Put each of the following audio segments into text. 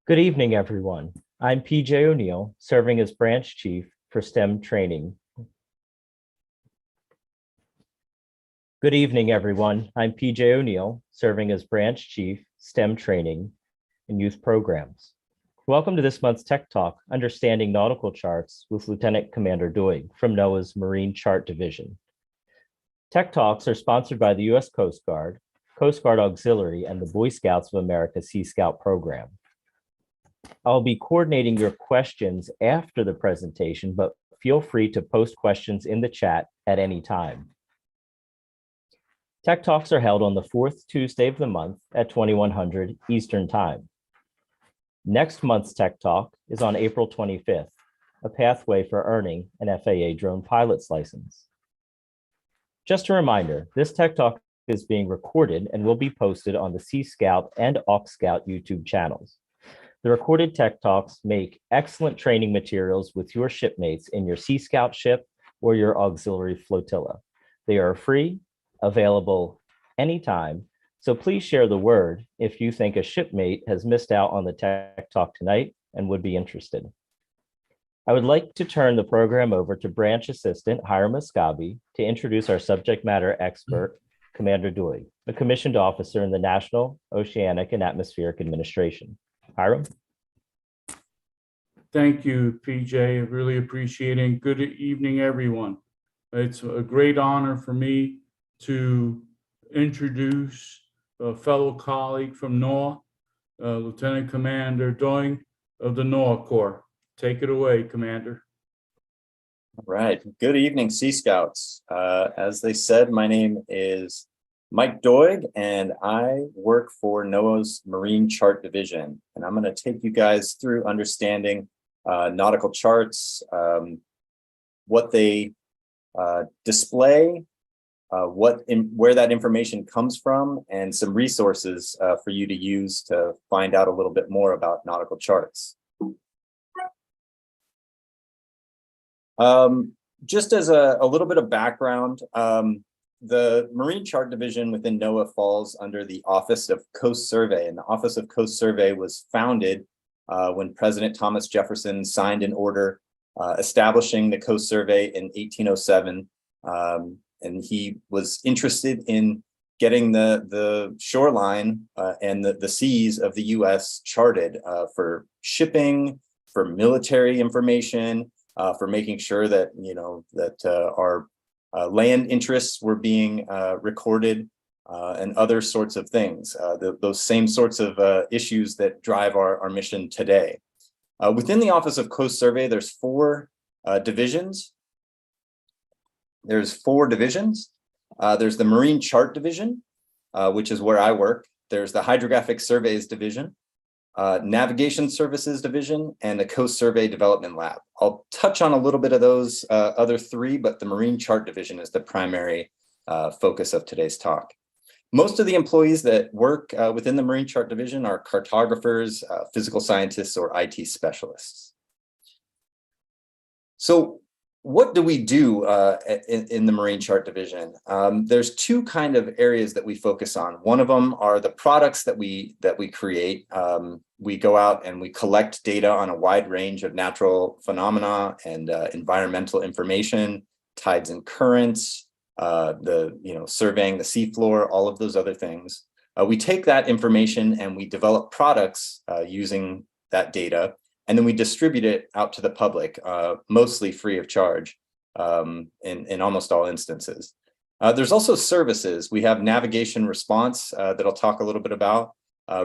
Good evening, everyone. I'm PJ O'Neill, serving as branch chief for STEM training. Good evening, everyone. I'm PJ O'Neill, serving as branch chief, STEM training and youth programs. Welcome to this month's Tech Talk, Understanding Nautical Charts with Lieutenant Commander Doig from NOAA's Marine Chart Division. Tech Talks are sponsored by the U.S. Coast Guard Auxiliary, and the Boy Scouts of America Sea Scout program. I'll be coordinating your questions after the presentation, but feel free to post questions in the chat at any time. Tech Talks are held on the fourth Tuesday of the month at 2100 Eastern Time. Next month's Tech Talk is on April 25th, a pathway for earning an FAA drone pilot's license. Just a reminder, this Tech Talk is being recorded and will be posted on the Sea Scout and AuxScout YouTube channels. The recorded Tech Talks make excellent training materials with your shipmates in your Sea Scout ship or your auxiliary flotilla. They are free, available anytime, so please share the word if you think a shipmate has missed out on the Tech Talk tonight and would be interested. I would like to turn the program over to Branch Assistant Hiram Ascabi to introduce our subject matter expert, Commander Doig, a commissioned officer in the National Oceanic and Atmospheric Administration. Hiram? Thank you, PJ. Really appreciating. Good evening, everyone. It's a great honor for me to introduce a fellow colleague from NOAA, Lieutenant Commander Doig of the NOAA Corps. Take it away, Commander. All right. Good evening, Sea Scouts. As they said, my name is Mike Doig, and I work for NOAA's Marine Chart Division. And I'm going to take you guys through understanding nautical charts, what they display, where that information comes from, and some resources for you to use to find out a little bit more about nautical charts. Just as a little bit of background, the Marine Chart Division within NOAA falls under the Office of Coast Survey, and the Office of Coast Survey was founded when President Thomas Jefferson signed an order establishing the Coast Survey in 1807, and he was interested in getting the shoreline and the seas of the U.S. charted for shipping, for military information, for making sure that our land interests were being recorded, and other sorts of things, those same sorts of issues that drive our mission today. Within the Office of Coast Survey, there's four divisions. There's the Marine Chart Division, which is where I work. There's the Hydrographic Surveys Division, Navigation Services Division, and the Coast Survey Development Lab. I'll touch on a little bit of those other three, but the Marine Chart Division is the primary focus of today's talk. Most of the employees that work within the Marine Chart Division are cartographers, physical scientists, or IT specialists. So what do we do in the Marine Chart Division? There's two kind of areas that we focus on. One of them are the products that we create. We go out and we collect data on a wide range of natural phenomena and environmental information, tides and currents, surveying the seafloor, all of those other things. We take that information and we develop products using that data, and then we distribute it out to the public, mostly free of charge in almost all instances. There's also services. We have navigation response that I'll talk a little bit about,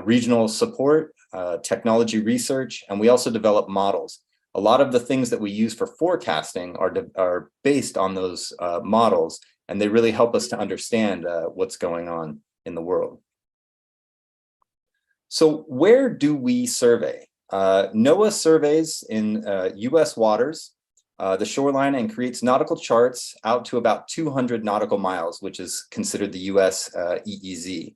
regional support, technology research, and we also develop models. A lot of the things that we use for forecasting are based on those models, and they really help us to understand what's going on in the world. So where do we survey? NOAA surveys in U.S. waters, the shoreline, and creates nautical charts out to about 200 nautical miles, which is considered the U.S. EEZ.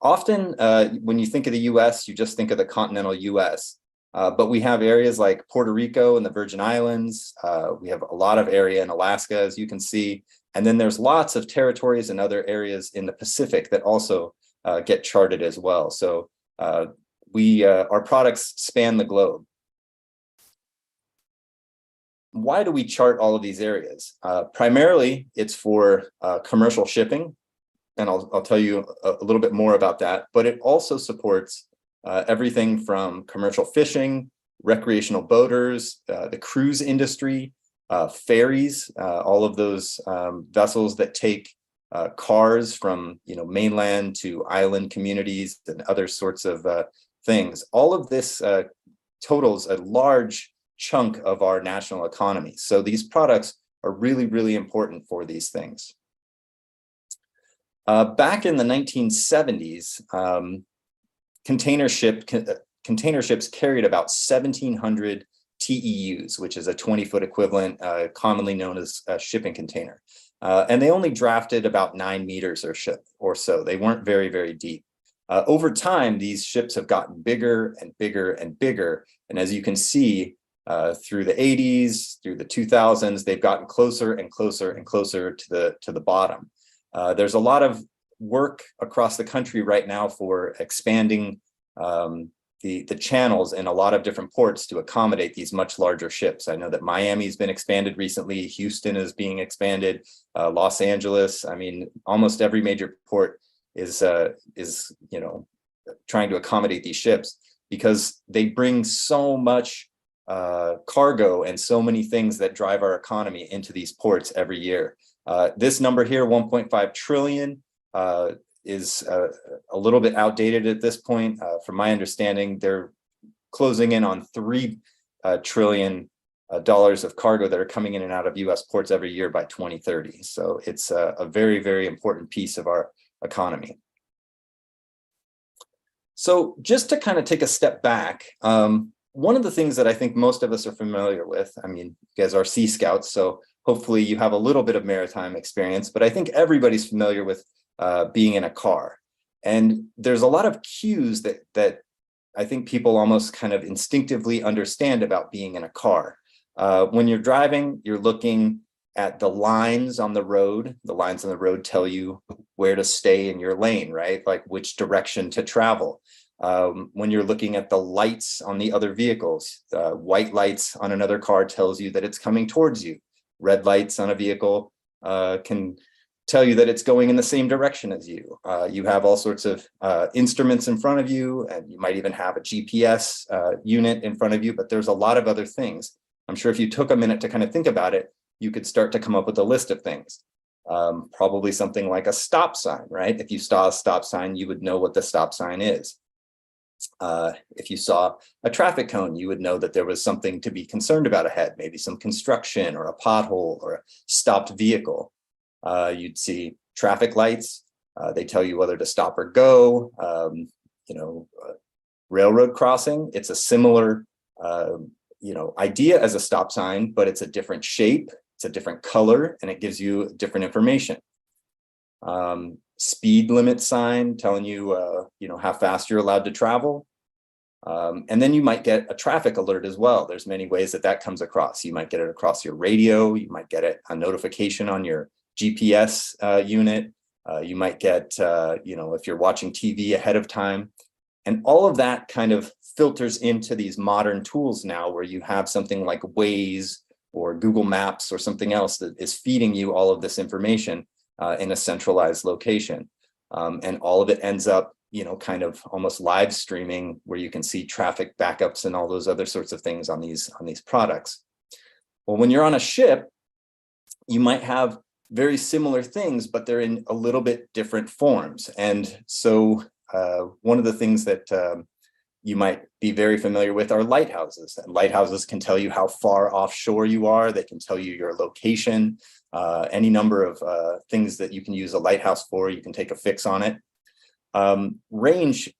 Often, when you think of the U.S., you just think of the continental U.S., but we have areas like Puerto Rico and the Virgin Islands. We have a lot of area in Alaska, as you can see, and then there's lots of territories and other areas in the Pacific that also get charted as well. So our products span the globe. Why do we chart all of these areas? Primarily, it's for commercial shipping, and I'll tell you a little bit more about that, but it also supports everything from commercial fishing, recreational boaters, the cruise industry, ferries, all of those vessels that take cars from mainland to island communities and other sorts of things. All of this totals a large chunk of our national economy. So these products are really, really important for these things. Back in the 1970s, container ships carried about 1,700 TEUs, which is a 20-foot equivalent, commonly known as a shipping container. And they only drafted about 9 meters or so. They weren't very, very deep. Over time, these ships have gotten bigger and bigger and bigger. And as you can see, through the 80s, through the 2000s, they've gotten closer and closer and closer to the bottom. There's a lot of work across the country right now for expanding the channels in a lot of different ports to accommodate these much larger ships. I know that Miami's been expanded recently. Houston is being expanded. Los Angeles. I mean, almost every major port is trying to accommodate these ships because they bring so much cargo and so many things that drive our economy into these ports every year. This number here, 1.5 trillion, is a little bit outdated at this point. From my understanding, they're closing in on $3 trillion of cargo that are coming in and out of US ports every year by 2030. So it's a very, very important piece of our economy. So just to kind of take a step back, one of the things that I think most of us are familiar with, I mean, you guys are Sea Scouts, so hopefully you have a little bit of maritime experience, but I think everybody's familiar with being in a car. And there's a lot of cues that I think people almost kind of instinctively understand about being in a car. When you're driving, you're looking at the lines on the road. The lines on the road tell you where to stay in your lane, right? Like which direction to travel. When you're looking at the lights on the other vehicles, white lights on another car tells you that it's coming towards you. Red lights on a vehicle can tell you that it's going in the same direction as you. You have all sorts of instruments in front of you, and you might even have a GPS unit in front of you, but there's a lot of other things. I'm sure if you took a minute to kind of think about it, you could start to come up with a list of things. Probably something like a stop sign, right? If you saw a stop sign, you would know what the stop sign is. If you saw a traffic cone, you would know that there was something to be concerned about ahead, maybe some construction or a pothole or a stopped vehicle. You'd see traffic lights. They tell you whether to stop or go. Railroad crossing, it's a similar idea as a stop sign, but it's a different shape, it's a different color, and it gives you different information. Speed limit sign telling you, how fast you're allowed to travel. And then you might get a traffic alert as well. There's many ways that comes across. You might get it across your radio. You might get a notification on your GPS unit. You might get, if you're watching TV ahead of time. And all of that kind of filters into these modern tools now where you have something like Waze or Google Maps or something else that is feeding you all of this information in a centralized location. And all of it ends up, kind of almost live streaming where you can see traffic backups and all those other sorts of things on these products. Well, when you're on a ship, you might have very similar things, but they're in a little bit different forms. And so one of the things that you might be very familiar with are lighthouses. And lighthouses can tell you how far offshore you are. They can tell you your location, any number of things that you can use a lighthouse for. You can take a fix on it. Range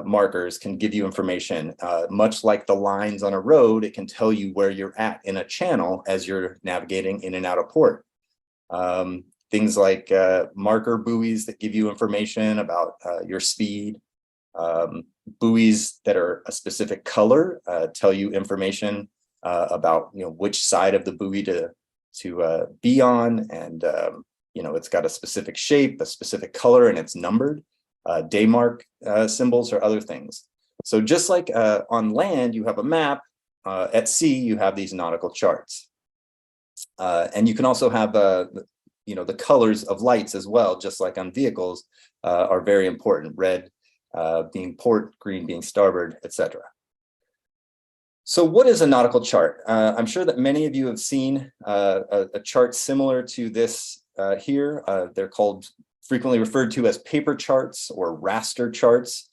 markers can give you information. Much like the lines on a road, it can tell you where you're at in a channel as you're navigating in and out of port. Things like marker buoys that give you information about your speed. Buoys that are a specific color tell you information about which side of the buoy to be on, and it's got a specific shape, a specific color, and it's numbered. Day mark symbols or other things. So just like on land, you have a map, at sea, you have these nautical charts. And you can also have, the colors of lights as well, just like on vehicles, are very important. Red being port, green being starboard, etc. So what is a nautical chart? I'm sure that many of you have seen a chart similar to this here. They're frequently referred to as paper charts or raster charts.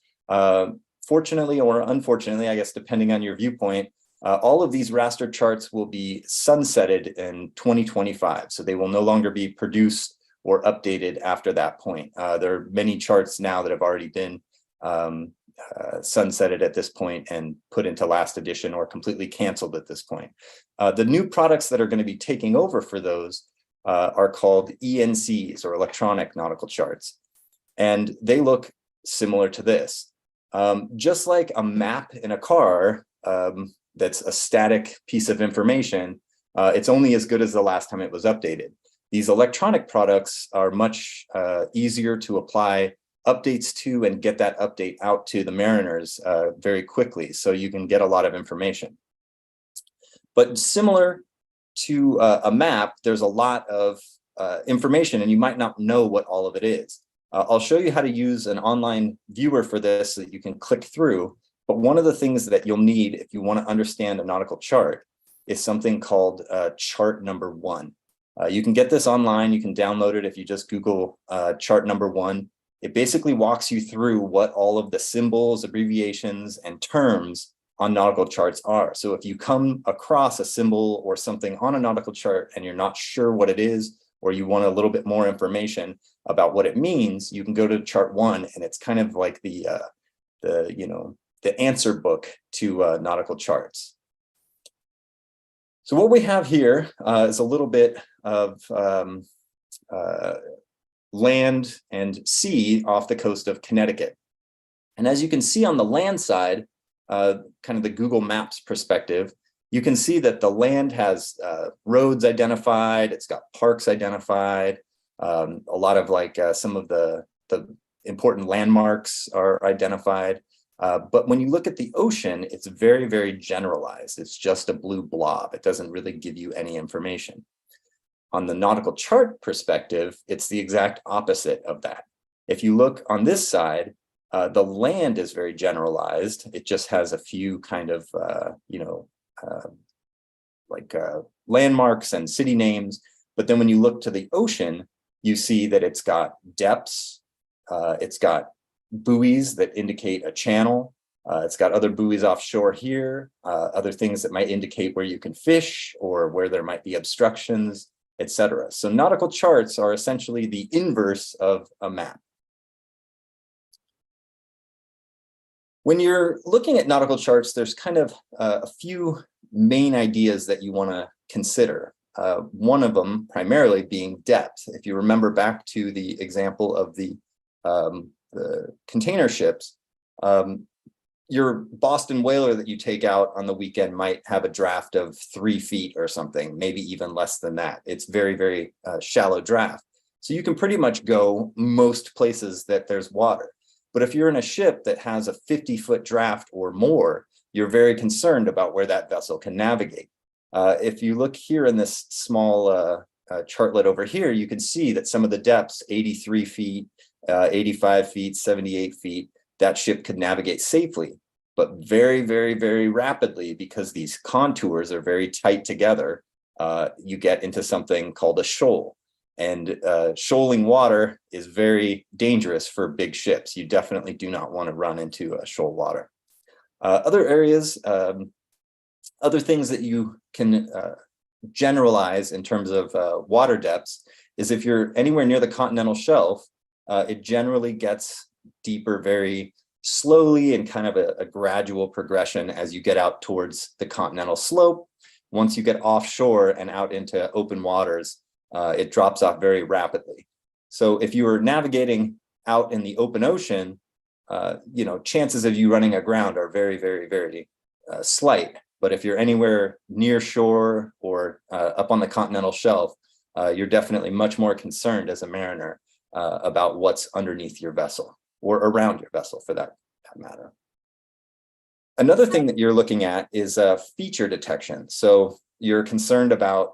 Fortunately or unfortunately, I guess, depending on your viewpoint, all of these raster charts will be sunsetted in 2025. So they will no longer be produced or updated after that point. There are many charts now that have already been sunsetted at this point and put into last edition or completely canceled at this point. The new products that are going to be taking over for those are called ENCs, or electronic nautical charts. And they look similar to this. Just like a map in a car, that's a static piece of information, it's only as good as the last time it was updated. These electronic products are much easier to apply updates to and get that update out to the mariners very quickly, so you can get a lot of information. But similar to a map, there's a lot of information, and you might not know what all of it is. I'll show you how to use an online viewer for this so that you can click through. But one of the things that you'll need if you want to understand a nautical chart is something called chart number 1. You can get this online. You can download it if you just Google chart number 1. It basically walks you through what all of the symbols, abbreviations, and terms on nautical charts are. So if you come across a symbol or something on a nautical chart and you're not sure what it is, or you want a little bit more information about what it means, you can go to chart 1, and it's kind of like the answer book to nautical charts. So what we have here is a little bit of land and sea off the coast of Connecticut. And as you can see on the land side, kind of the Google Maps perspective, you can see that the land has roads identified, it's got parks identified, a lot of some of the important landmarks are identified. But when you look at the ocean, it's very, very generalized. It's just a blue blob. It doesn't really give you any information. On the nautical chart perspective, it's the exact opposite of that. If you look on this side, the land is very generalized. It just has a few kind of, landmarks and city names. But then when you look to the ocean, you see that it's got depths, it's got buoys that indicate a channel. It's got other buoys offshore here, other things that might indicate where you can fish or where there might be obstructions, etc. So nautical charts are essentially the inverse of a map. When you're looking at nautical charts, there's kind of a few main ideas that you want to consider. One of them primarily being depth. If you remember back to the example of the container ships, your Boston whaler that you take out on the weekend might have a draft of 3 feet or something, maybe even less than that. It's very, very shallow draft. So you can pretty much go most places that there's water. But if you're in a ship that has a 50-foot draft or more, you're very concerned about where that vessel can navigate. If you look here in this small chartlet over here, you can see that some of the depths, 83 feet, 85 feet, 78 feet, that ship could navigate safely, but very, very, very rapidly, because these contours are very tight together, you get into something called a shoal. And shoaling water is very dangerous for big ships. You definitely do not want to run into shoal water. Other areas, other things that you can generalize in terms of water depths is if you're anywhere near the continental shelf, it generally gets deeper very slowly and kind of a gradual progression as you get out towards the continental slope. Once you get offshore and out into open waters, it drops off very rapidly. So if you were navigating out in the open ocean, chances of you running aground are very, very, very slight. But if you're anywhere near shore or up on the continental shelf, you're definitely much more concerned as a mariner about what's underneath your vessel or around your vessel for that matter. Another thing that you're looking at is feature detection. So you're concerned about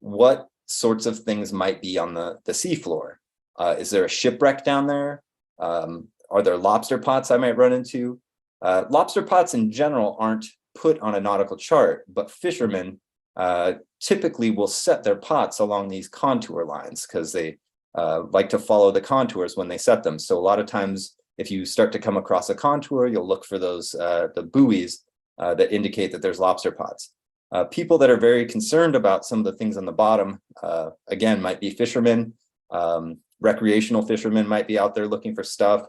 what sorts of things might be on the seafloor. Is there a shipwreck down there? Are there lobster pots I might run into? Lobster pots in general aren't put on a nautical chart, but fishermen typically will set their pots along these contour lines because they like to follow the contours when they set them. So a lot of times, if you start to come across a contour, you'll look for those the buoys that indicate that there's lobster pots. People that are very concerned about some of the things on the bottom, again, might be fishermen. Recreational fishermen might be out there looking for stuff.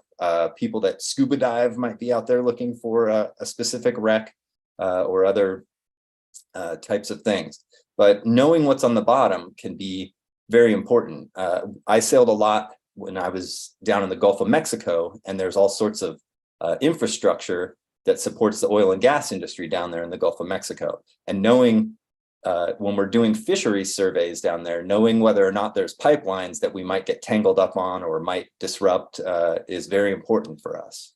People that scuba dive might be out there looking for a specific wreck or other types of things. But knowing what's on the bottom can be very important. I sailed a lot when I was down in the Gulf of Mexico, and there's all sorts of infrastructure that supports the oil and gas industry down there in the Gulf of Mexico. And knowing when we're doing fisheries surveys down there, knowing whether or not there's pipelines that we might get tangled up on or might disrupt is very important for us.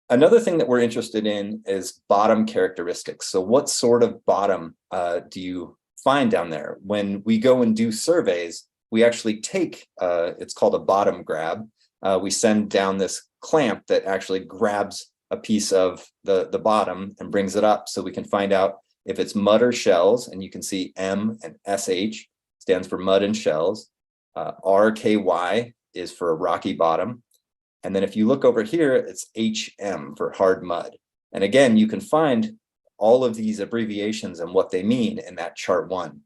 Another thing that we're interested in is bottom characteristics. So what sort of bottom do you find down there? When we go and do surveys, we actually take, it's called a bottom grab. We send down this clamp that actually grabs a piece of the bottom and brings it up so we can find out if it's mud or shells. And you can see M and SH stands for mud and shells. RKY is for a rocky bottom. And then if you look over here, it's HM for hard mud. And again, you can find all of these abbreviations and what they mean in that chart 1.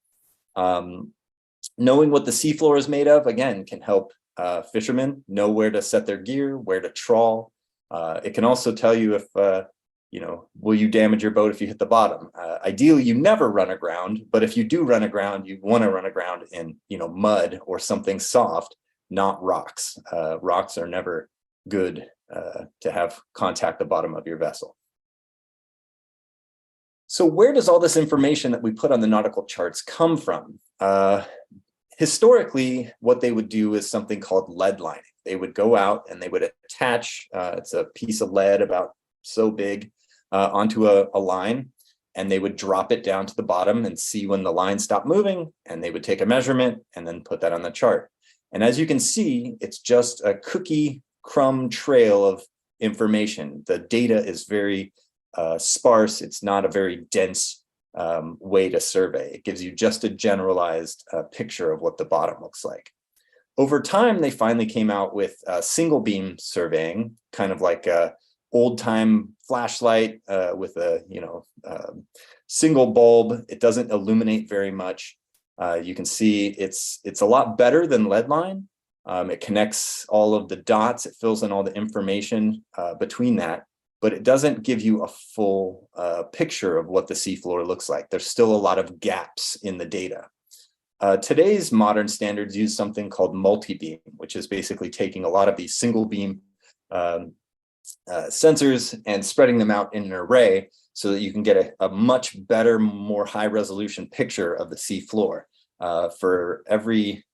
Knowing what the seafloor is made of, again, can help fishermen know where to set their gear, where to trawl. It can also tell you if, will you damage your boat if you hit the bottom? Ideally, you never run aground, but if you do run aground, you want to run aground in, mud or something soft, not rocks. Rocks are never good to have contact the bottom of your vessel. So where does all this information that we put on the nautical charts come from? Historically, what they would do is something called lead lining. They would go out and they would attach, it's a piece of lead about so big, onto a line, and they would drop it down to the bottom and see when the line stopped moving, and they would take a measurement and then put that on the chart. And as you can see, it's just a cookie crumb trail of information. The data is very sparse. It's not a very dense way to survey. It gives you just a generalized picture of what the bottom looks like. Over time, they finally came out with single beam surveying, kind of like a old time flashlight with a single bulb. It doesn't illuminate very much. You can see it's a lot better than leadline. It connects all of the dots. It fills in all the information between that, but it doesn't give you a full picture of what the seafloor looks like. There's still a lot of gaps in the data. Today's modern standards use something called multibeam, which is basically taking a lot of these single beam sensors and spreading them out in an array so that you can get a much better, more high resolution picture of the seafloor. For every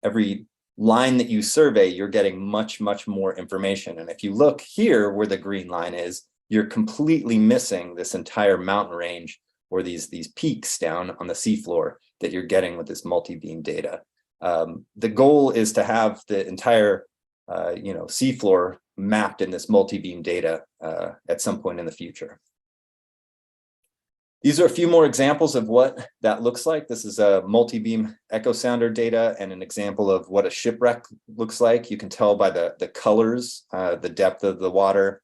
every line that you survey, you're getting much, much more information. And if you look here where the green line is, you're completely missing this entire mountain range or these peaks down on the seafloor that you're getting with this multi-beam data. The goal is to have the entire seafloor mapped in this multi-beam data at some point in the future. These are a few more examples of what that looks like. This is a multi-beam echo sounder data and an example of what a shipwreck looks like. You can tell by the colors, the depth of the water.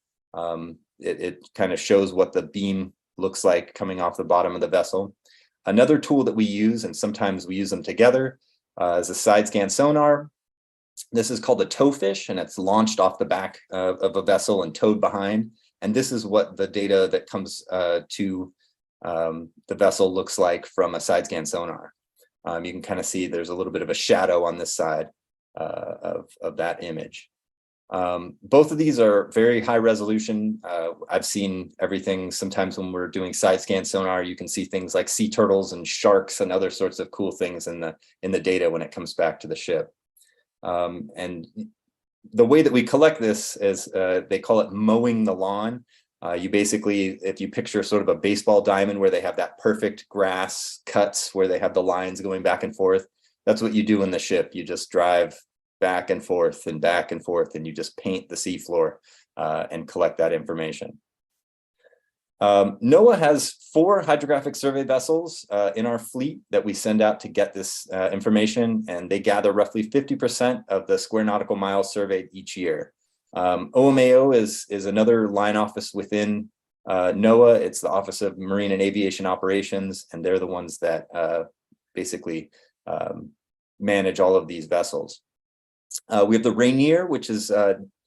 It kind of shows what the beam looks like coming off the bottom of the vessel. Another tool that we use, and sometimes we use them together, is a side scan sonar. This is called a towfish, and it's launched off the back of a vessel and towed behind. And this is what the data that comes to the vessel looks like from a side scan sonar. You can kind of see there's a little bit of a shadow on this side of that image. Both of these are very high resolution. I've seen everything. Sometimes when we're doing side scan sonar, you can see things like sea turtles and sharks and other sorts of cool things in the data when it comes back to the ship. And the way that we collect this is they call it mowing the lawn. You basically, if you picture sort of a baseball diamond where they have that perfect grass cuts where they have the lines going back and forth, that's what you do in the ship. You just drive back and forth and back and forth, and you just paint the seafloor and collect that information. NOAA has 4 hydrographic survey vessels in our fleet that we send out to get this information, and they gather roughly 50% of the square nautical miles surveyed each year. OMAO is another line office within NOAA. It's the Office of Marine and Aviation Operations, and they're the ones that basically manage all of these vessels. We have the Rainier, which is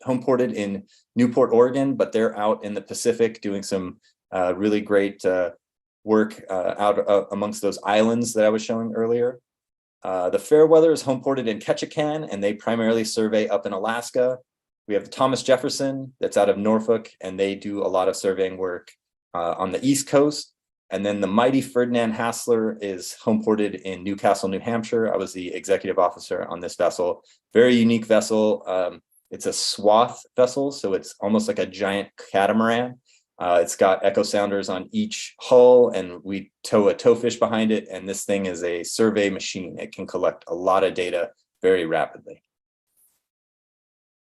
home ported in Newport, Oregon, but they're out in the Pacific doing some really great work out amongst those islands that I was showing earlier. The Fairweather is home ported in Ketchikan, and they primarily survey up in Alaska. We have the Thomas Jefferson that's out of Norfolk, and they do a lot of surveying work on the East Coast. And then the mighty Ferdinand Hassler is home ported in Newcastle, New Hampshire. I was the executive officer on this vessel. Very unique vessel. It's a swath vessel, so it's almost like a giant catamaran. It's got echo sounders on each hull, and we tow a towfish behind it. And this thing is a survey machine. It can collect a lot of data very rapidly.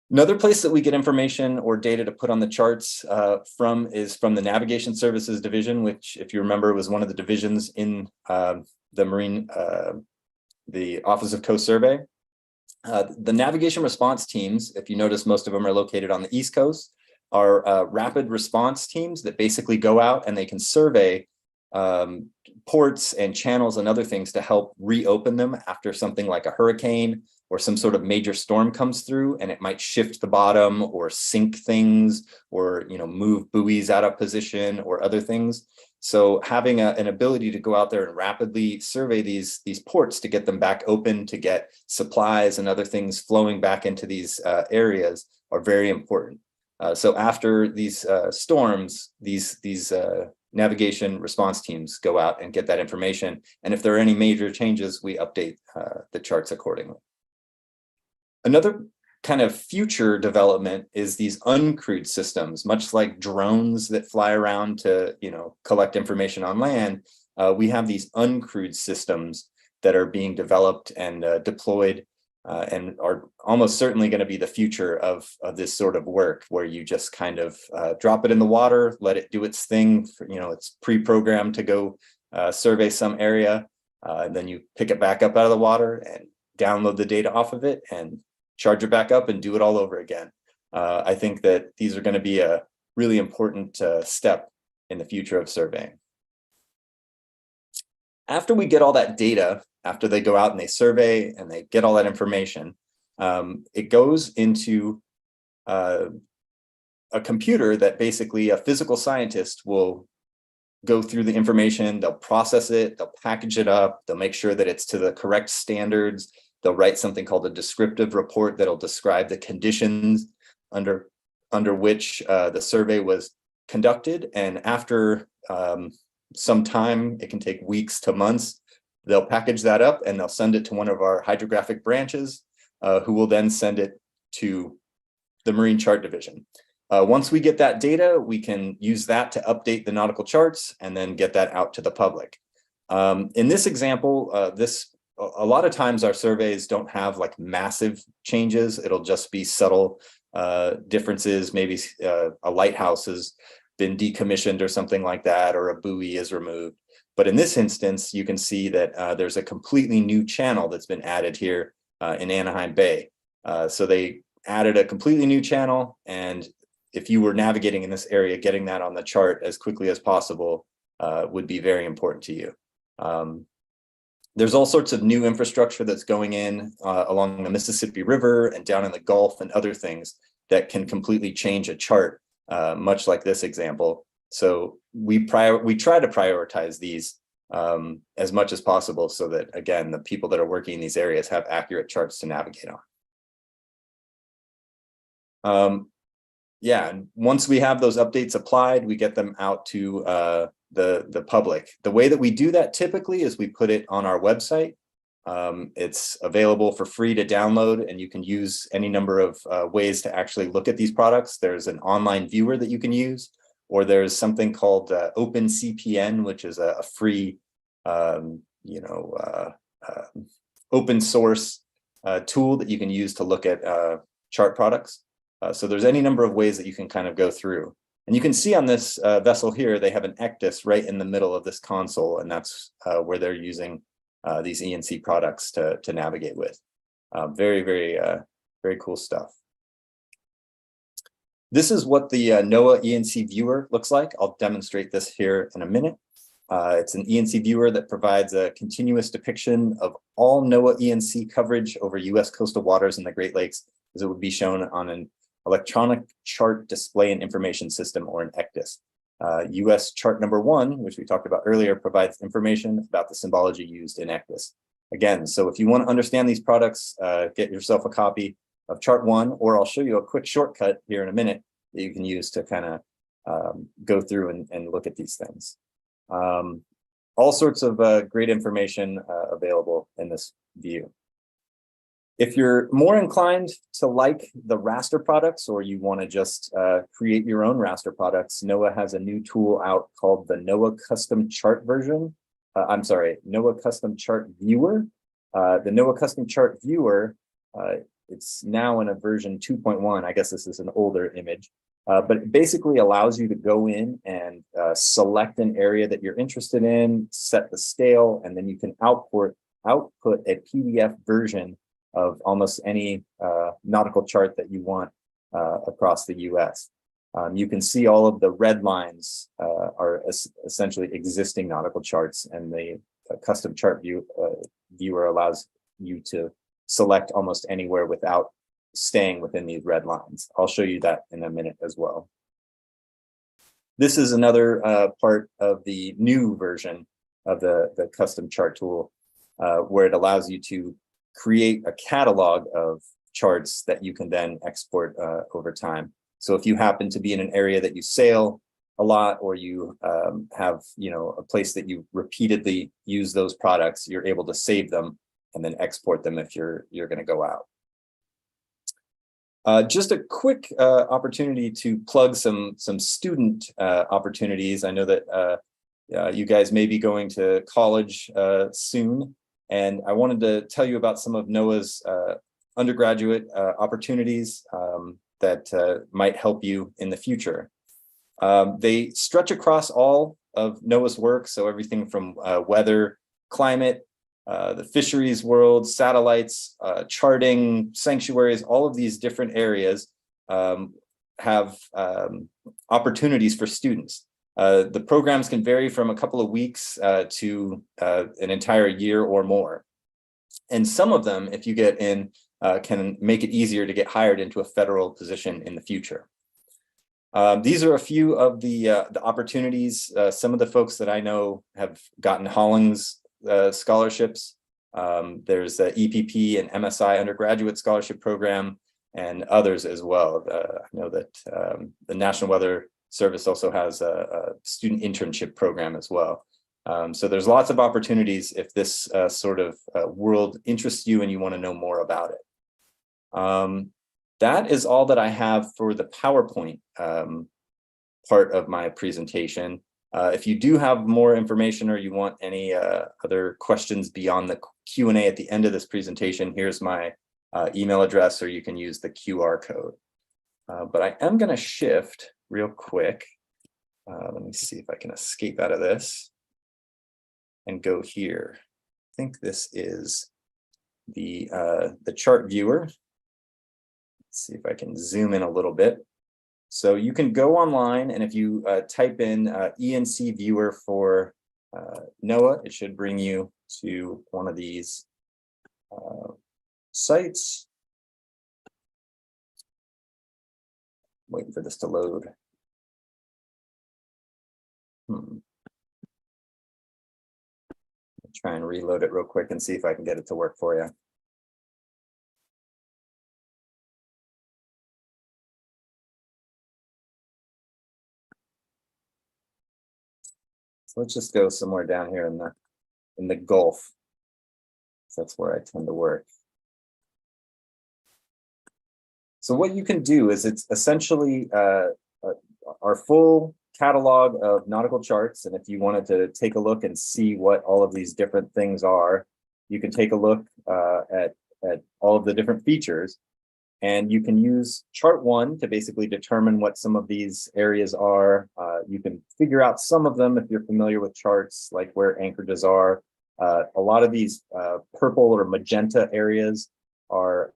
Another place that we get information or data to put on the charts is from the Navigation Services Division, which, if you remember, was one of the divisions in the Office of Coast Survey. The navigation response teams, if you notice, most of them are located on the East Coast, are rapid response teams that basically go out and they can survey ports and channels and other things to help reopen them after something like a hurricane or some sort of major storm comes through, and it might shift the bottom or sink things or move buoys out of position or other things. So having an ability to go out there and rapidly survey these ports to get them back open, to get supplies and other things flowing back into these areas are very important. So after these storms, these navigation response teams go out and get that information. And if there are any major changes, we update the charts accordingly. Another kind of future development is these uncrewed systems, much like drones that fly around to collect information on land. We have these uncrewed systems that are being developed and deployed and are almost certainly going to be the future of this sort of work, where you just kind of drop it in the water, let it do its thing. It's pre-programmed to go survey some area, and then you pick it back up out of the water and download the data off of it and charge it back up and do it all over again. I think that these are going to be a really important step in the future of surveying. After we get all that data, after they go out and they survey and they get all that information, it goes into a computer that basically a physical scientist will go through the information, they'll process it, they'll package it up, they'll make sure that it's to the correct standards. They'll write something called a descriptive report that'll describe the conditions under which the survey was conducted. And after some time, it can take weeks to months, they'll package that up and they'll send it to one of our hydrographic branches, who will then send it to the Marine Chart Division. Once we get that data, we can use that to update the nautical charts and then get that out to the public. In this example, a lot of times our surveys don't have like massive changes. It'll just be subtle differences. Maybe a lighthouse has been decommissioned or something like that, or a buoy is removed. But in this instance, you can see that there's a completely new channel that's been added here in Anaheim Bay. So they added a completely new channel, and if you were navigating in this area, getting that on the chart as quickly as possible would be very important to you. There's all sorts of new infrastructure that's going in along the Mississippi River and down in the Gulf and other things that can completely change a chart, much like this example. So we try to prioritize these as much as possible so that, again, the people that are working in these areas have accurate charts to navigate on. Yeah, and once we have those updates applied, we get them out to the public. The way that we do that typically is we put it on our website. It's available for free to download, and you can use any number of ways to actually look at these products. There's an online viewer that you can use, or there's something called OpenCPN, which is a free, open source tool that you can use to look at chart products. So there's any number of ways that you can kind of go through. And you can see on this vessel here, they have an ecdist right in the middle of this console, and that's where they're using these ENC products to navigate with. Very, very cool stuff. This is what the NOAA ENC Viewer looks like. I'll demonstrate this here in a minute. It's an ENC viewer that provides a continuous depiction of all NOAA ENC coverage over US coastal waters in the Great Lakes, as it would be shown on an electronic chart display and information system, or an ECDIS. US chart number 1, which we talked about earlier, provides information about the symbology used in ECDIS. Again, so if you want to understand these products, get yourself a copy of chart 1, or I'll show you a quick shortcut here in a minute that you can use to kind of go through and look at these things. All sorts of great information available in this view. If you're more inclined to like the raster products, or you want to just create your own raster products, NOAA has a new tool out called the NOAA Custom Chart version. NOAA Custom Chart Viewer. The NOAA Custom Chart Viewer, it's now in a version 2.1. I guess this is an older image, but it basically allows you to go in and select an area that you're interested in, set the scale, and then you can output a PDF version of almost any nautical chart that you want across the US. You can see all of the red lines are essentially existing nautical charts, and the custom chart viewer allows you to select almost anywhere without staying within these red lines. I'll show you that in a minute as well. This is another part of the new version of the custom chart tool, where it allows you to create a catalog of charts that you can then export over time. So if you happen to be in an area that you sail a lot, or you have a place that you repeatedly use those products, you're able to save them and then export them if you're going to go out. Just a quick opportunity to plug some student opportunities. I know that you guys may be going to college soon, and I wanted to tell you about some of NOAA's undergraduate opportunities that might help you in the future. They stretch across all of NOAA's work, so everything from weather, climate, the fisheries world, satellites, charting, sanctuaries, all of these different areas have opportunities for students. The programs can vary from a couple of weeks to an entire year or more. And some of them, if you get in, can make it easier to get hired into a federal position in the future. These are a few of the opportunities. Some of the folks that I know have gotten Hollings scholarships. There's the EPP and MSI undergraduate scholarship program, and others as well. I know that the National Weather Service also has a student internship program as well. So there's lots of opportunities if this sort of world interests you and you want to know more about it. That is all that I have for the PowerPoint part of my presentation. If you do have more information, or you want any other questions beyond the Q&A at the end of this presentation, here's my email address, or you can use the QR code. But I am going to shift real quick. Let me see if I can escape out of this and go here. I think this is the chart viewer. Let's see if I can zoom in a little bit. So you can go online, and if you type in ENC Viewer for NOAA, it should bring you to one of these sites. Waiting for this to load. Try and reload it real quick and see if I can get it to work for you. So let's just go somewhere down here in the Gulf. That's where I tend to work. So what you can do is it's essentially our full catalog of nautical charts. And if you wanted to take a look and see what all of these different things are, you can take a look at all of the different features. And you can use chart 1 to basically determine what some of these areas are. You can figure out some of them if you're familiar with charts, like where anchorages are. A lot of these purple or magenta areas are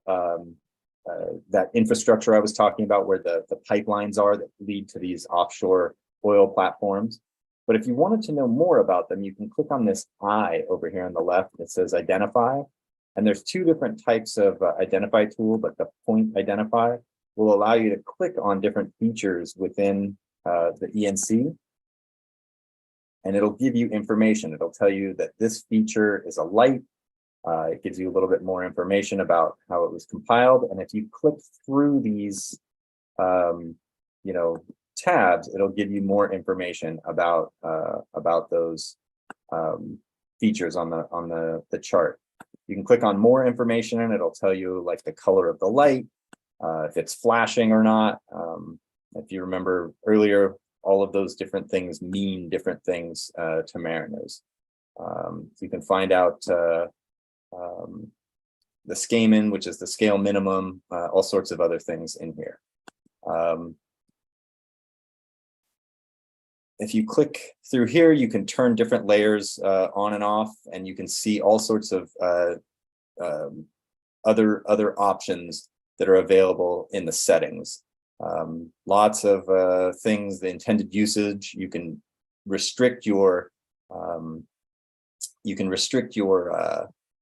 that infrastructure I was talking about, where the pipelines are that lead to these offshore oil platforms. But if you wanted to know more about them, you can click on this eye over here on the left that says identify. And there's 2 different types of identify tool, but the point identify will allow you to click on different features within the ENC. And it'll give you information. It'll tell you that this feature is a light. It gives you a little bit more information about how it was compiled. And if you click through these, tabs, it'll give you more information about those features on the chart. You can click on more information and it'll tell you like the color of the light, if it's flashing or not. If you remember earlier, all of those different things mean different things to mariners. You can find out the Skaman, which is the scale minimum, all sorts of other things in here. If you click through here, you can turn different layers on and off, and you can see all sorts of other options that are available in the settings. Lots of things, the intended usage. You can restrict your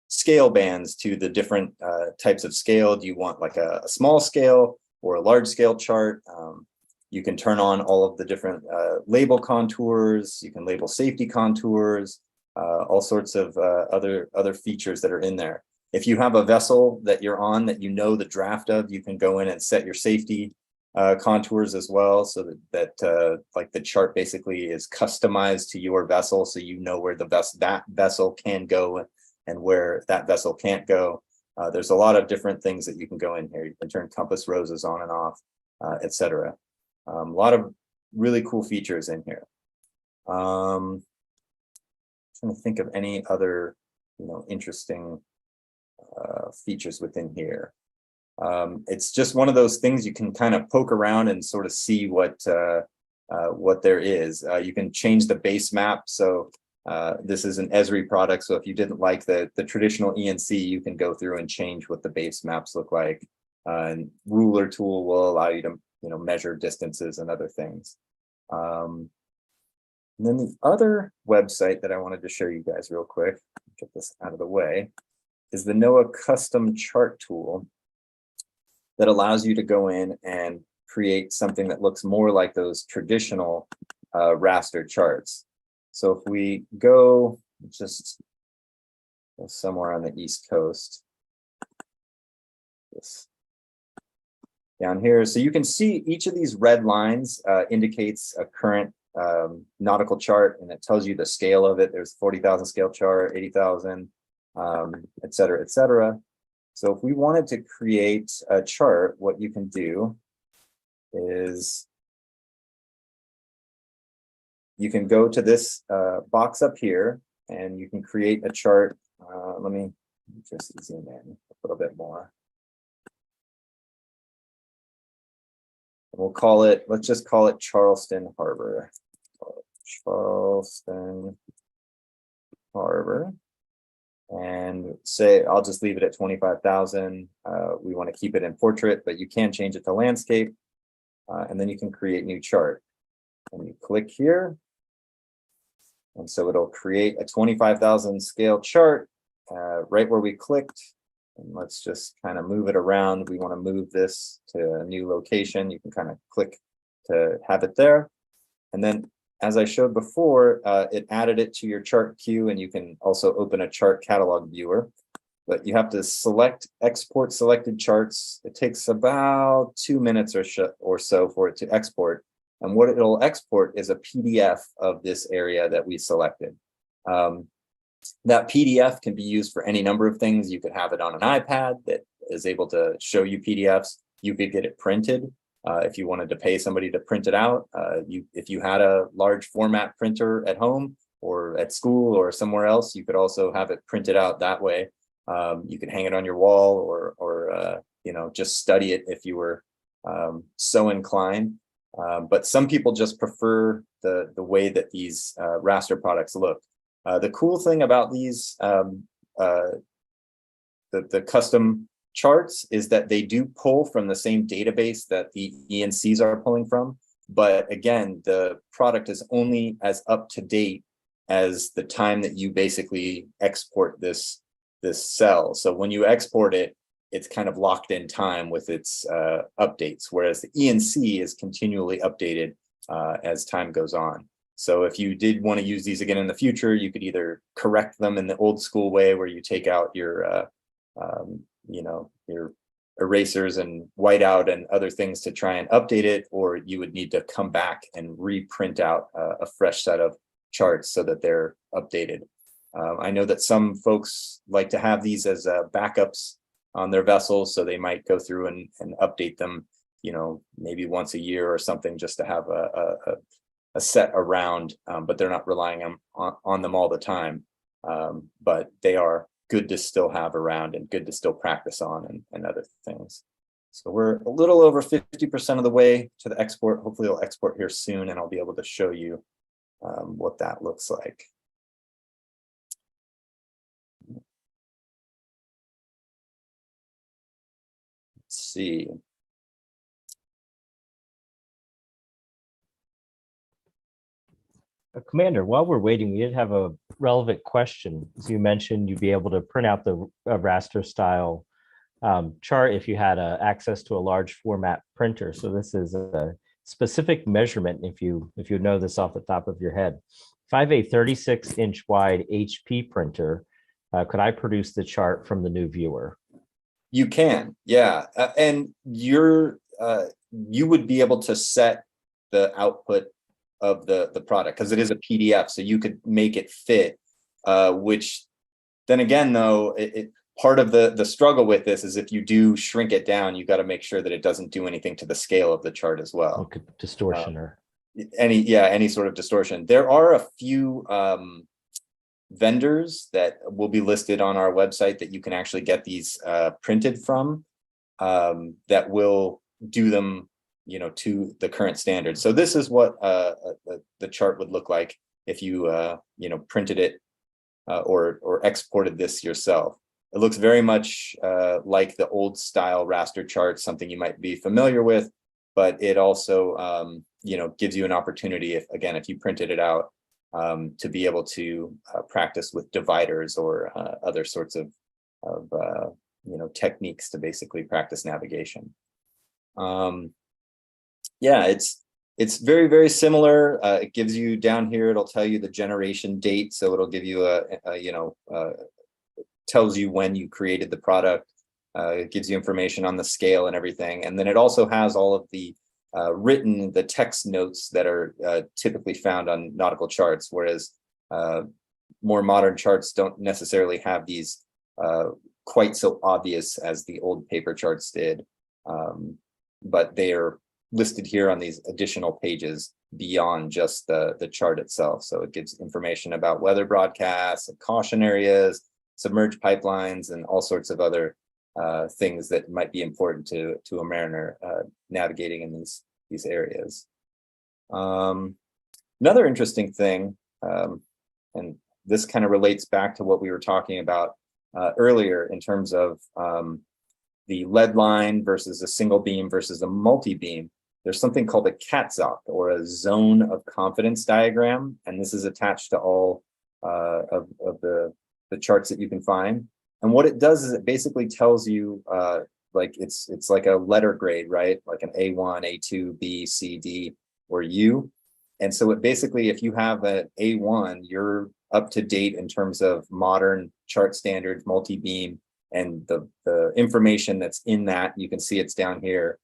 scale bands to the different types of scale. Do you want like a small scale or a large scale chart? You can turn on all of the different label contours. You can label safety contours, all sorts of other features that are in there. If you have a vessel that you're on that you know the draft of, you can go in and set your safety contours as well, so that like the chart basically is customized to your vessel, so you know where that vessel can go and where that vessel can't go. There's a lot of different things that you can go in here. You can turn compass roses on and off, etc. A lot of really cool features in here. Trying to think of any other, interesting features within here. It's just one of those things you can kind of poke around and sort of see what there is. You can change the base map. So this is an Esri product. So if you didn't like the traditional ENC, you can go through and change what the base maps look like. And ruler tool will allow you to measure distances and other things. And then the other website that I wanted to show you guys real quick, get this out of the way, is the NOAA custom chart tool that allows you to go in and create something that looks more like those traditional raster charts. So if we go just somewhere on the East Coast, this down here, so you can see each of these red lines indicates a current nautical chart, and it tells you the scale of it. There's 40,000 scale chart, 80,000, et cetera, et cetera. So if we wanted to create a chart, what you can do is you can go to this box up here and you can create a chart. Let me just zoom in a little bit more. We'll call it, let's just call it Charleston Harbor. Charleston Harbor. And say, I'll just leave it at 25,000. We want to keep it in portrait, but you can change it to landscape. And then you can create new chart. And you click here. And so it'll create a 25,000 scale chart right where we clicked. And let's just kind of move it around. We want to move this to a new location. You can kind of click to have it there. And then, as I showed before, it added it to your chart queue, and you can also open a chart catalog viewer. But you have to select export selected charts. It takes about 2 minutes or so for it to export. And what it'll export is a PDF of this area that we selected. That PDF can be used for any number of things. You could have it on an iPad that is able to show you PDFs. You could get it printed if you wanted to pay somebody to print it out. If you had a large format printer at home or at school or somewhere else, you could also have it printed out that way. You could hang it on your wall or just study it if you were so inclined. But some people just prefer the way that these raster products look. The cool thing about these the custom charts is that they do pull from the same database that the ENCs are pulling from. But again, the product is only as up to date as the time that you basically export this cell. So when you export it, it's kind of locked in time with its updates, whereas the ENC is continually updated as time goes on. So if you did want to use these again in the future, you could either correct them in the old school way where you take out your erasers and whiteout and other things to try and update it, or you would need to come back and reprint out a fresh set of charts so that they're updated. I know that some folks like to have these as backups on their vessels, so they might go through and update them, maybe once a year or something, just to have a set around, but they're not relying on them all the time. But they are good to still have around and good to still practice on and other things. So we're a little over 50% of the way to the export. Hopefully it'll export here soon and I'll be able to show you what that looks like. Let's see. Commander, while we're waiting, we did have a relevant question. As you mentioned, you'd be able to print out the raster style chart if you had access to a large format printer. So this is a specific measurement, if you know this off the top of your head. If I have a 36-inch wide HP printer, could I produce the chart from the new viewer? You can, yeah, and you would be able to set the output of the product because it is a PDF, so you could make it fit. Which, then again, though, part of the struggle with this is if you do shrink it down, you got to make sure that it doesn't do anything to the scale of the chart as well. Okay, distortion or any sort of distortion. There are a few vendors that will be listed on our website that you can actually get these printed from that will do them to the current standard. So this is what the chart would look like if you printed it or exported this yourself. It looks very much like the old style raster chart, something you might be familiar with, but it also gives you an opportunity if you printed it out to be able to practice with dividers or other sorts of techniques to basically practice navigation. Yeah, it's very, very similar. It gives you down here, it'll tell you the generation date. So it'll give you tells you when you created the product. It gives you information on the scale and everything. And then it also has all of the the text notes that are typically found on nautical charts, whereas more modern charts don't necessarily have these quite so obvious as the old paper charts did. But they are listed here on these additional pages beyond just the chart itself. So it gives information about weather broadcasts and caution areas, submerged pipelines, and all sorts of other things that might be important to a mariner navigating in these areas. Another interesting thing, and this kind of relates back to what we were talking about earlier in terms of the lead line versus a single beam versus a multi-beam. There's something called a CATZOC, or a zone of confidence diagram, and this is attached to all of the charts that you can find. And what it does is it basically tells you, it's like a letter grade, right? Like an A1, A2, B, C, D, or U. And so it basically, if you have an A1, you're up to date in terms of modern chart standards, multi-beam, and the information that's in that, you can see it's down here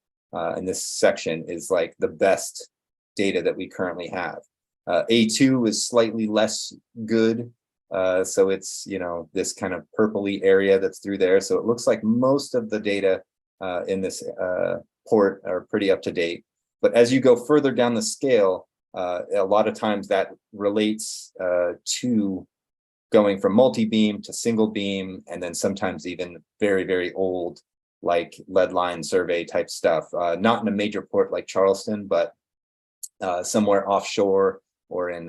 in this section, is like the best data that we currently have. A2 is slightly less good So it's, this kind of purpley area that's through there. So it looks like most of the data in this port are pretty up to date. But as you go further down the scale, a lot of times that relates to going from multi-beam to single beam, and then sometimes even very, very old, like lead line survey type stuff. Not in a major port like Charleston, but somewhere offshore or in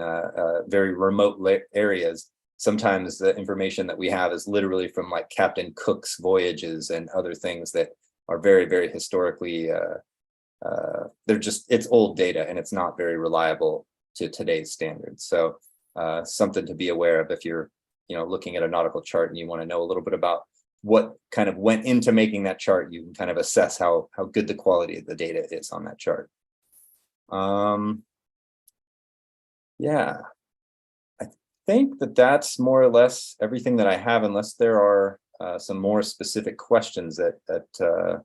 very remote areas. Sometimes the information that we have is literally from like Captain Cook's voyages and other things that are very, very historically, it's old data and it's not very reliable to today's standards. So something to be aware of if you're, looking at a nautical chart and you want to know a little bit about what kind of went into making that chart. You can kind of assess how good the quality of the data is on that chart. Yeah, I think that's more or less everything that I have, unless there are some more specific questions that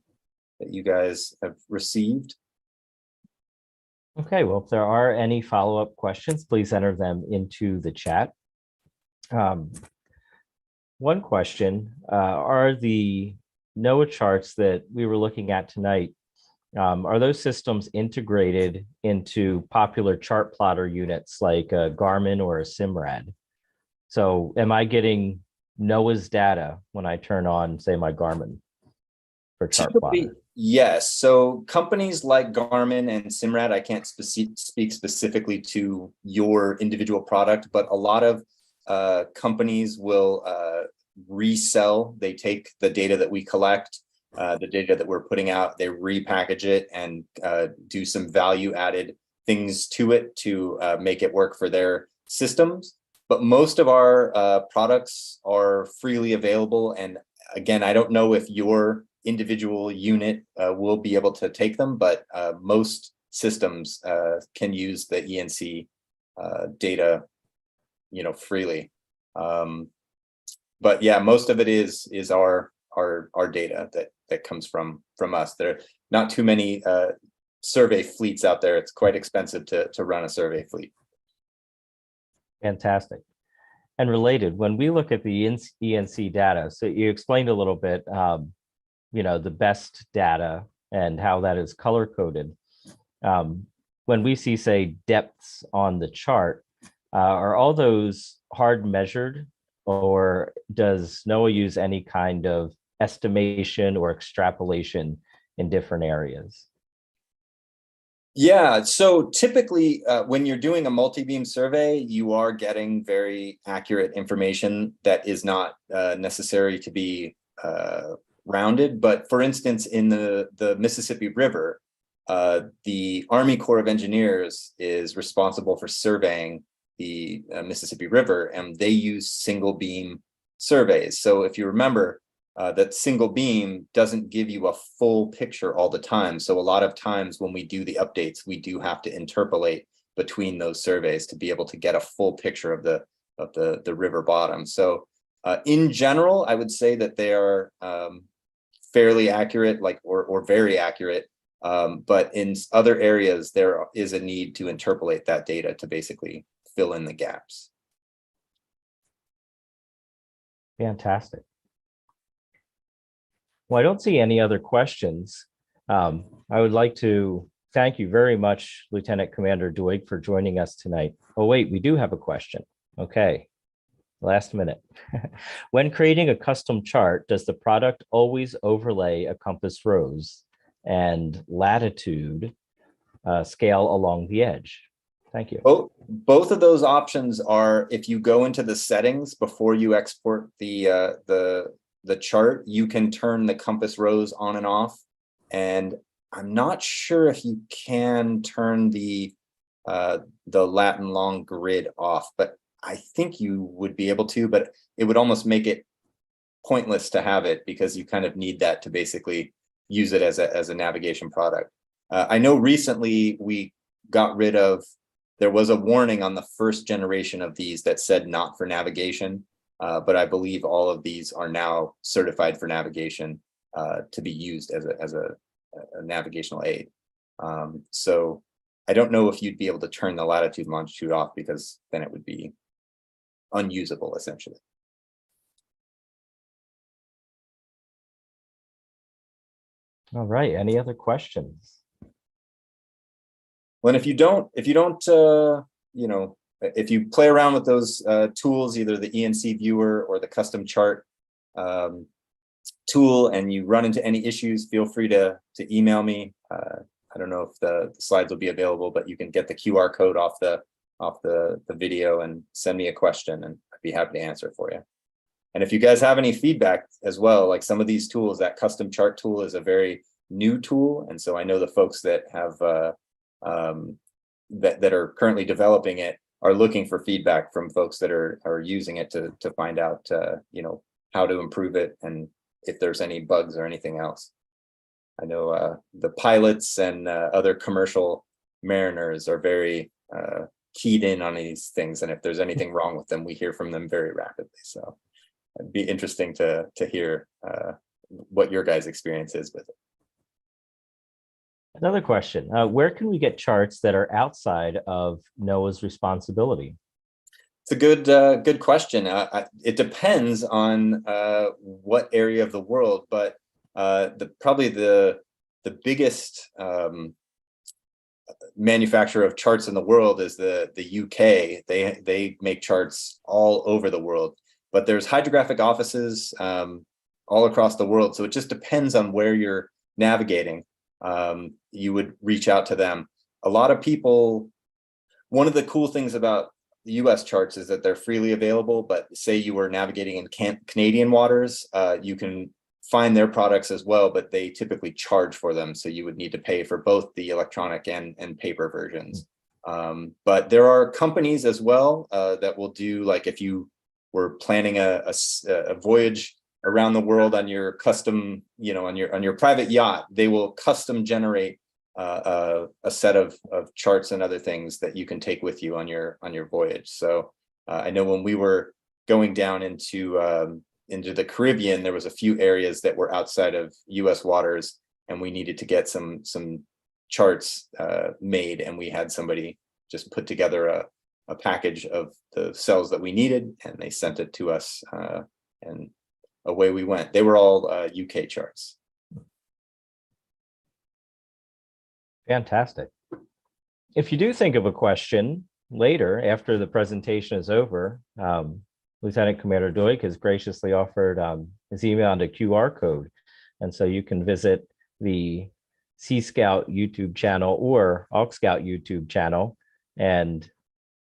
you guys have received. Okay, well, if there are any follow-up questions, please enter them into the chat. One question, are the NOAA charts that we were looking at tonight, are those systems integrated into popular chart plotter units like a Garmin or a Simrad? So am I getting NOAA's data when I turn on, say, my Garmin for chart plotter? Yes. So companies like Garmin and Simrad, I can't speak specifically to your individual product, but a lot of companies will resell. They take the data that we collect, the data that we're putting out, they repackage it and do some value added things to it to make it work for their systems. But most of our products are freely available. And again, I don't know if your individual unit will be able to take them, but most systems can use the ENC data, freely. But yeah, most of it is our data that comes from us. There are not too many survey fleets out there. It's quite expensive to run a survey fleet. Fantastic. And related, when we look at the ENC data, so you explained a little bit, the best data and how that is color coded. When we see, say, depths on the chart, are all those hard measured, or does NOAA use any kind of estimation or extrapolation in different areas? Yeah, so typically when you're doing a multi-beam survey, you are getting very accurate information that is not necessary to be rounded. But for instance, in the Mississippi River, the Army Corps of Engineers is responsible for surveying the Mississippi River, and they use single beam surveys. So if you remember, that single beam doesn't give you a full picture all the time. So a lot of times when we do the updates, we do have to interpolate between those surveys to be able to get a full picture of the river bottom. So in general, I would say that they are fairly accurate, or very accurate. But in other areas, there is a need to interpolate that data to basically fill in the gaps. Fantastic. Well, I don't see any other questions. I would like to thank you very much, Lieutenant Commander Doig, for joining us tonight. Oh, wait, we do have a question. Okay, last minute. When creating a custom chart, does the product always overlay a compass rose and latitude scale along the edge? Thank you. Both of those options are, if you go into the settings before you export the chart, you can turn the compass rose on and off. And I'm not sure if you can turn the lat and long grid off, but I think you would be able to, but it would almost make it pointless to have it because you kind of need that to basically use it as a navigation product. I know recently we got rid of, there was a warning on the first generation of these that said not for navigation. But I believe all of these are now certified for navigation to be used as a navigational aid. So I don't know if you'd be able to turn the latitude and longitude off, because then it would be unusable essentially. All right, any other questions? Well, and if you don't, you know, if you play around with those tools, either the ENC Viewer or the custom chart tool, and you run into any issues, feel free to email me. I don't know if the slides will be available, but you can get the QR code off the video and send me a question, and I'd be happy to answer for you. And if you guys have any feedback as well, like some of these tools, that custom chart tool is a very new tool, and so I know the folks that have that are currently developing it are looking for feedback from folks that are using it to find out you know, how to improve it and if there's any bugs or anything else. I know the pilots and other commercial mariners are very keyed in on these things, and if there's anything wrong with them, we hear from them very rapidly. So it'd be interesting to hear what your guys' experience is with it. Another question, where can we get charts that are outside of NOAA's responsibility? It's a good question. It depends on what area of the world, but probably the biggest manufacturer of charts in the world is the UK. They make charts all over the world, but there's hydrographic offices all across the world. So it just depends on where you're navigating. You would reach out to them. A lot of people, one of the cool things about the US charts is that they're freely available, but say you were navigating in Canadian waters, you can find their products as well, but they typically charge for them. So you would need to pay for both the electronic and paper versions. But there are companies as well that will do, like if you were planning a voyage around the world on your custom, you know, on your private yacht, they will custom generate a set of charts and other things that you can take with you on your voyage. So I know when we were going down into the Caribbean, there was a few areas that were outside of US waters, and we needed to get some charts made, and we had somebody just put together a package of the cells that we needed, and they sent it to us, and away we went. They were all UK charts. Fantastic. If you do think of a question later after the presentation is over, Lieutenant Commander Doig has graciously offered his email and a QR code. And so you can visit the SeaScout YouTube channel or AuxScout YouTube channel and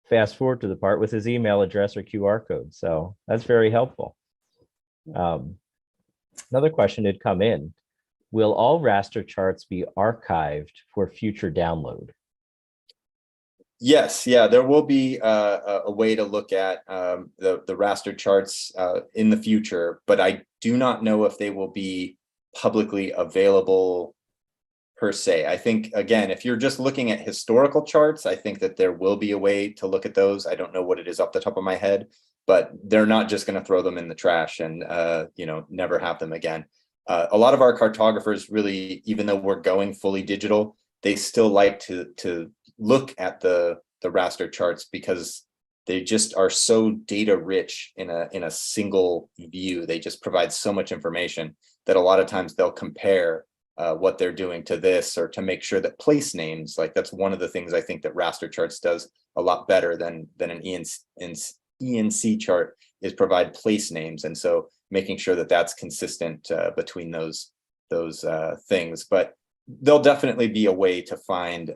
fast forward to the part with his email address or QR code. So that's very helpful. Another question had come in. Will all raster charts be archived for future download? Yes, yeah, there will be a way to look at the raster charts in the future, but I do not know if they will be publicly available per se. I think, again, if you're just looking at historical charts, I think that there will be a way to look at those. I don't know what it is off the top of my head, but they're not just going to throw them in the trash and you know, never have them again. A lot of our cartographers really, even though we're going fully digital, they still like to look at the raster charts because they just are so data rich in a single view. They just provide so much information that a lot of times they'll compare what they're doing to this, or to make sure that place names, like that's one of the things I think that raster charts does a lot better than an ENC chart, is provide place names. And so making sure that that's consistent between those things. But there'll definitely be a way to find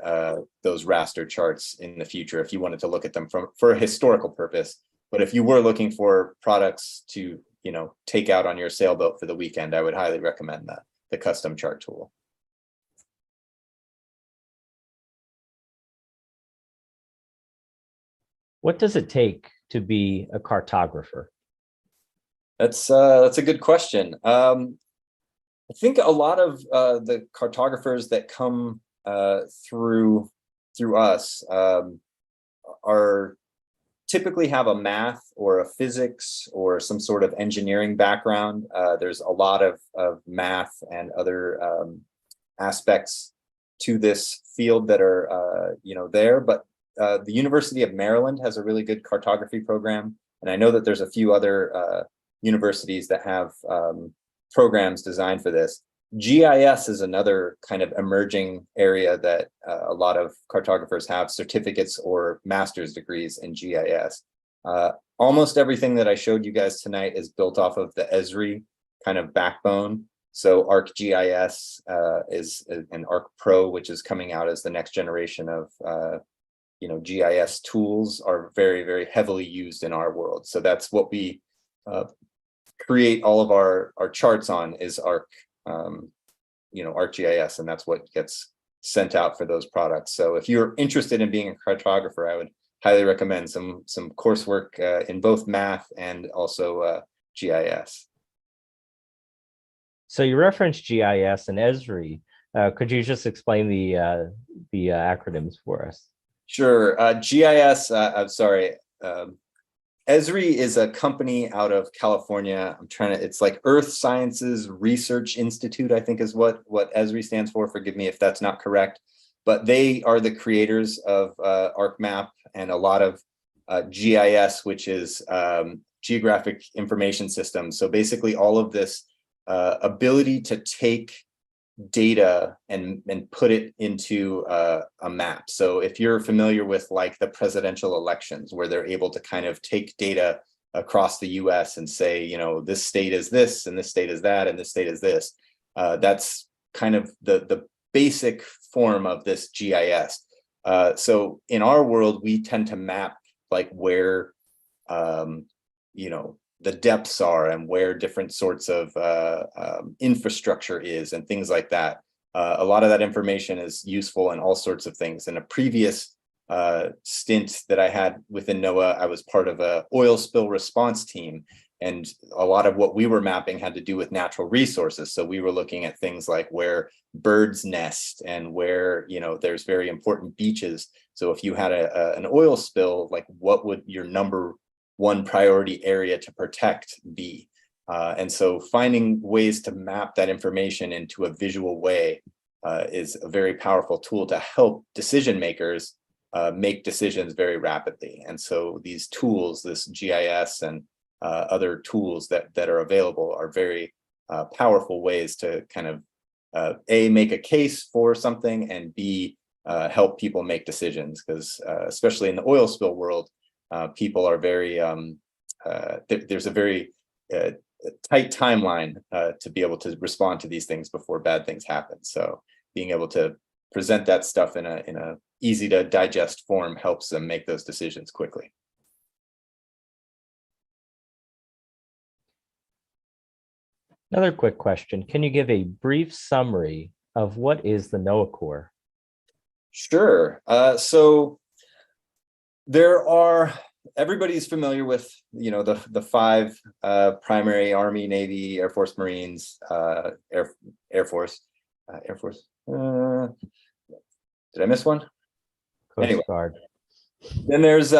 those raster charts in the future if you wanted to look at them for a historical purpose. But if you were looking for products to, you know, take out on your sailboat for the weekend, I would highly recommend the custom chart tool. What does it take to be a cartographer? That's a good question. I think a lot of the cartographers that come through us are typically have a math or a physics or some sort of engineering background. There's a lot of math and other aspects to this field that are you know, there, but the University of Maryland has a really good cartography program, And I know that there's a few other universities that have programs designed for this. GIS is another kind of emerging area that a lot of cartographers have certificates or master's degrees in GIS. Almost everything that I showed you guys tonight is built off of the Esri kind of backbone. So ArcGIS is an ArcPro, which is coming out as the next generation of GIS tools, are very, very heavily used in our world. So that's what we create all of our charts on, is ArcGIS, and that's what gets sent out for those products. So if you're interested in being a cartographer, I would highly recommend some coursework in both math and also GIS. So you referenced GIS and Esri. Could you just explain the acronyms for us? Sure. GIS, I'm sorry. Esri is a company out of California. It's like Earth Sciences Research Institute, I think is what Esri stands for. Forgive me if that's not correct. But they are the creators of ArcMap and a lot of GIS, which is Geographic Information Systems. So basically all of this ability to take data and put it into a map. So if you're familiar with like the presidential elections, where they're able to kind of take data across the US and say, this state is this, and this state is that, and this state is this, that's kind of the basic form of this GIS. So in our world, we tend to map like where, the depths are and where different sorts of infrastructure is and things like that. A lot of that information is useful in all sorts of things. In a previous stint that I had within NOAA, I was part of a oil spill response team. And a lot of what we were mapping had to do with natural resources. So we were looking at things like where birds nest and where, there's very important beaches. So if you had an oil spill, like what would your number one priority area to protect be? And so finding ways to map that information into a visual way is a very powerful tool to help decision makers make decisions very rapidly. And so these tools, this GIS and other tools that are available, are very powerful ways to kind of A, make a case for something, and B, help people make decisions. Because especially in the oil spill world, people are very, there's a very tight timeline to be able to respond to these things before bad things happen. So being able to present that stuff in a easy to digest form helps them make those decisions quickly. Another quick question. Can you give a brief summary of what is the NOAA Corps? Sure. So there are, everybody's familiar with, the five primary: Army, Navy, Air Force, Marines, Air Force. Did I miss one? Coast Guard. Then there's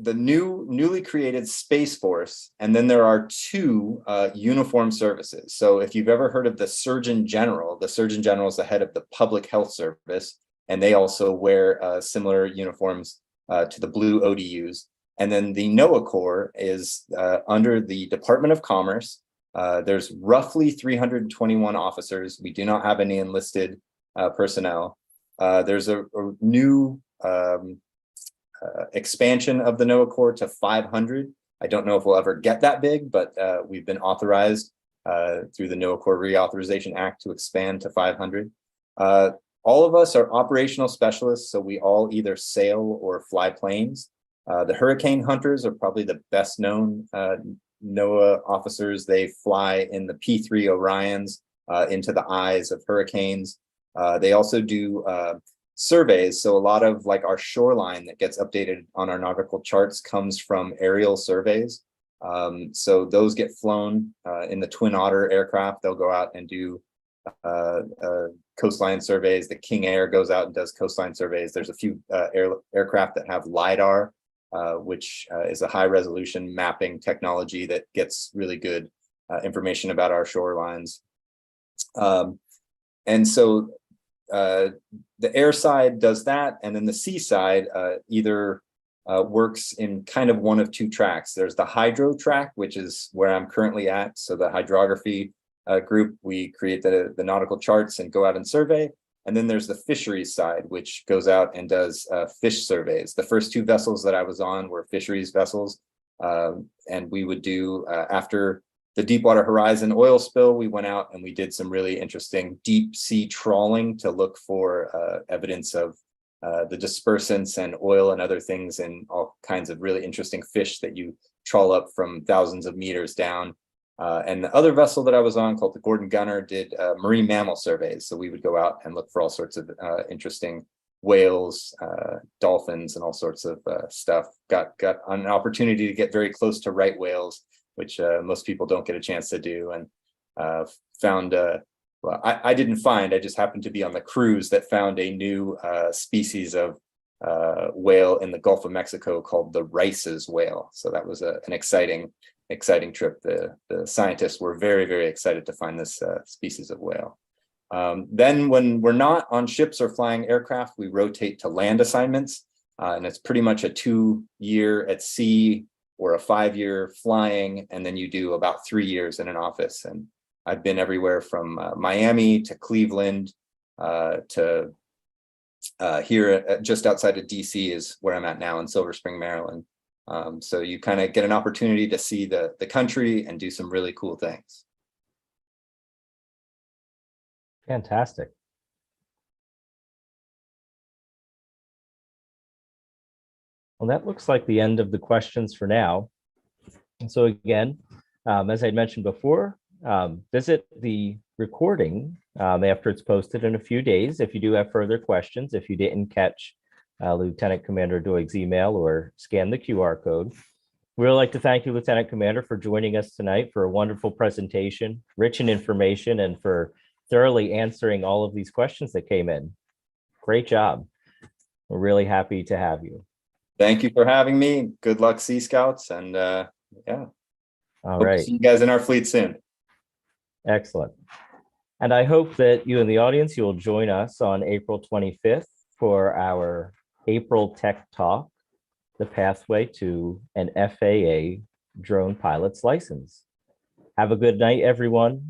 the newly created Space Force, and then there are two uniformed services. So if you've ever heard of the Surgeon General is the head of the Public Health Service, and they also wear similar uniforms to the blue ODUs. And then the NOAA Corps is under the Department of Commerce. There's roughly 321 officers. We do not have any enlisted personnel. There's a new expansion of the NOAA Corps to 500. I don't know if we'll ever get that big, but we've been authorized through the NOAA Corps Reauthorization Act to expand to 500. All of us are operational specialists, so we all either sail or fly planes. The hurricane hunters are probably the best known NOAA officers. They fly in the P3 Orions into the eyes of hurricanes. They also do surveys. So a lot of like our shoreline that gets updated on our nautical charts comes from aerial surveys. So those get flown in the Twin Otter aircraft. They'll go out and do coastline surveys. The King Air goes out and does coastline surveys. There's a few aircraft that have LiDAR, which is a high resolution mapping technology that gets really good information about our shorelines. And so the air side does that, and then the sea side, either works in kind of one of two tracks. There's the hydro track, which is where I'm currently at. So the hydrography group, we create the nautical charts and go out and survey. And then there's the fisheries side, which goes out and does fish surveys. The first two vessels that I was on were fisheries vessels. And we would do, after the Deepwater Horizon oil spill, we went out and we did some really interesting deep sea trawling to look for evidence of the dispersants and oil and other things and all kinds of really interesting fish that you trawl up from thousands of meters down. And the other vessel that I was on, called the Gordon Gunner, did marine mammal surveys. So we would go out and look for all sorts of interesting whales, dolphins, and all sorts of stuff. Got an opportunity to get very close to right whales, which most people don't get a chance to do, and found, well, I didn't find, I just happened to be on the cruise that found a new species of whale in the Gulf of Mexico called the Rice's whale. So that was an exciting trip. The scientists were very, very excited to find this species of whale. Then when we're not on ships or flying aircraft, we rotate to land assignments. And it's pretty much a 2-year at sea or a 5-year flying. And then you do about 3 years in an office. And I've been everywhere from Miami to Cleveland to here just outside of DC is where I'm at now in Silver Spring, Maryland. So you kind of get an opportunity to see the country and do some really cool things. Fantastic. Well, that looks like the end of the questions for now. And so again, as I mentioned before, visit the recording after it's posted in a few days if you do have further questions, if you didn't catch Lieutenant Commander Doig's email or scan the QR code. We'd like to thank you, Lieutenant Commander, for joining us tonight for a wonderful presentation, rich in information, and for thoroughly answering all of these questions that came in. Great job. We're really happy to have you. Thank you for having me. Good luck, Sea Scouts, and yeah. All Hope to right. see you guys in our fleet soon. Excellent. And I hope that you in the audience, you will join us on April 25th for our April Tech Talk, the pathway to an FAA drone pilot's license. Have a good night, everyone.